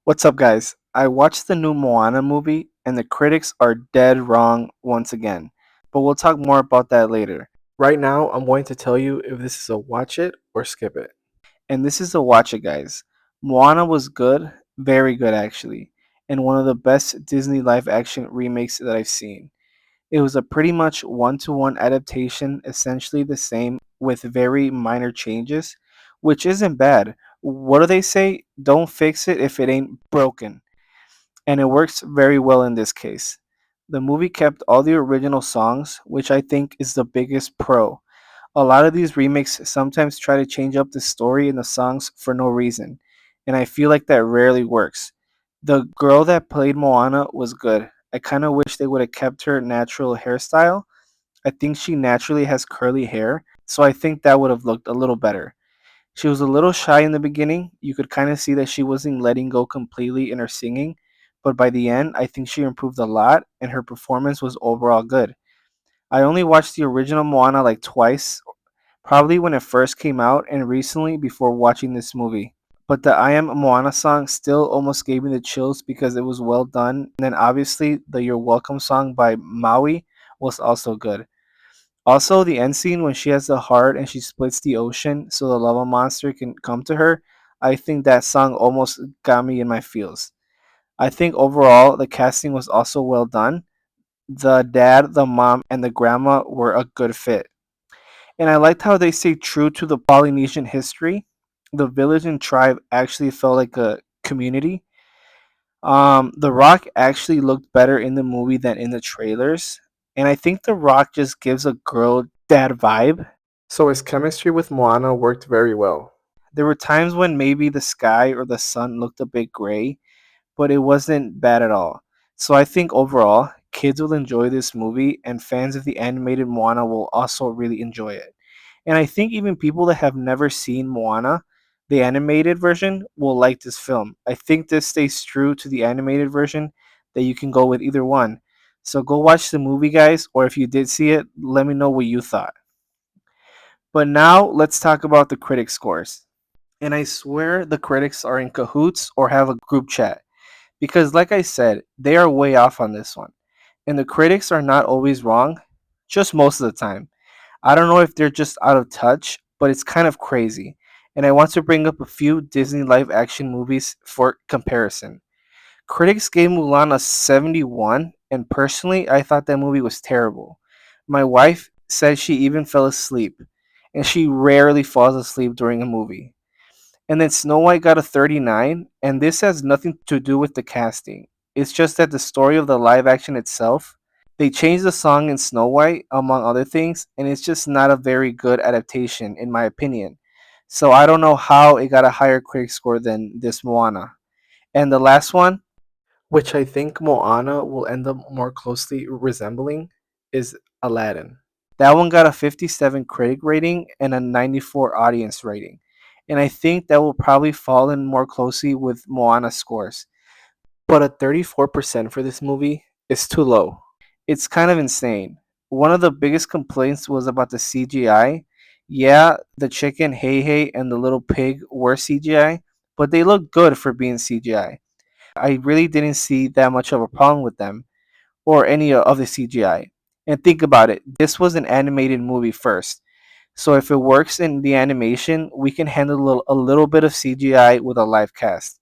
What's up, guys? I watched the new Moana movie, and the critics are dead wrong once again. But we'll talk more about that later. Right now, I'm going to tell you if this is a watch it or skip it. And this is a watch it, guys. Moana was good, very good actually, and one of the best Disney live action remakes that I've seen. It was a pretty much one to one adaptation, essentially the same, with very minor changes, which isn't bad. What do they say? Don't fix it if it ain't broken. And it works very well in this case. The movie kept all the original songs, which I think is the biggest pro. A lot of these remakes sometimes try to change up the story and the songs for no reason, and I feel like that rarely works. The girl that played Moana was good. I kind of wish they would have kept her natural hairstyle. I think she naturally has curly hair, so I think that would have looked a little better. She was a little shy in the beginning. You could kind of see that she wasn't letting go completely in her singing, but by the end, I think she improved a lot and her performance was overall good. I only watched the original Moana like twice, probably when it first came out and recently before watching this movie. But the I Am Moana song still almost gave me the chills because it was well done. And then obviously the You're Welcome song by Maui was also good. Also, the end scene when she has the heart and she splits the ocean so the lava monster can come to her, I think that song almost got me in my feels. I think overall the casting was also well done. The dad, the mom, and the grandma were a good fit. And I liked how they stayed true to the Polynesian history. The village and tribe actually felt like a community. The Rock actually looked better in the movie than in the trailers, and I think The Rock just gives a girl dad vibe. So his chemistry with Moana worked very well. There were times when maybe the sky or the sun looked a bit gray, but it wasn't bad at all. So I think overall, kids will enjoy this movie, and fans of the animated Moana will also really enjoy it. And I think even people that have never seen Moana, the animated version, will like this film. I think this stays true to the animated version, that you can go with either one. So go watch the movie, guys, or if you did see it, let me know what you thought. But now let's talk about the critic scores. And I swear the critics are in cahoots or have a group chat. Because, like I said, they are way off on this one. And the critics are not always wrong, just most of the time. I don't know if they're just out of touch, but it's kind of crazy. And I want to bring up a few Disney live action movies for comparison. Critics gave Mulan a 71, and personally, I thought that movie was terrible. My wife said she even fell asleep, and she rarely falls asleep during a movie. And then Snow White got a 39, and this has nothing to do with the casting. It's just that the story of the live action itself, they changed the song in Snow White, among other things, and it's just not a very good adaptation, in my opinion. So I don't know how it got a higher critic score than this Moana. And the last one, which I think Moana will end up more closely resembling, is Aladdin. That one got a 57 critic rating and a 94 audience rating. And I think that will probably fall in more closely with Moana's scores. But a 34% for this movie is too low. It's kind of insane. One of the biggest complaints was about the CGI. Yeah, the chicken Hey Hey and the little pig were CGI, but they look good for being CGI. I really didn't see that much of a problem with them or any of the CGI. And think about it, this was an animated movie first. So if it works in the animation, we can handle a little bit of CGI with a live cast.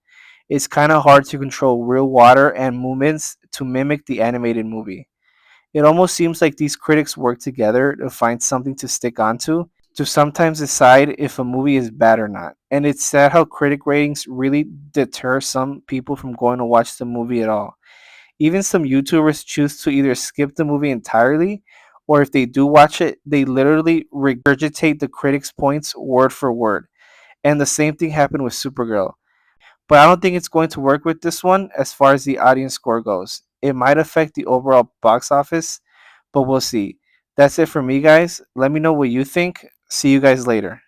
It's kind of hard to control real water and movements to mimic the animated movie. It almost seems like these critics work together to find something to stick onto, to sometimes decide if a movie is bad or not. And it's sad how critic ratings really deter some people from going to watch the movie at all. Even some YouTubers choose to either skip the movie entirely, or if they do watch it, they literally regurgitate the critics' points word for word. And the same thing happened with Supergirl. But I don't think it's going to work with this one as far as the audience score goes. It might affect the overall box office, but we'll see. That's it for me, guys. Let me know what you think. See you guys later.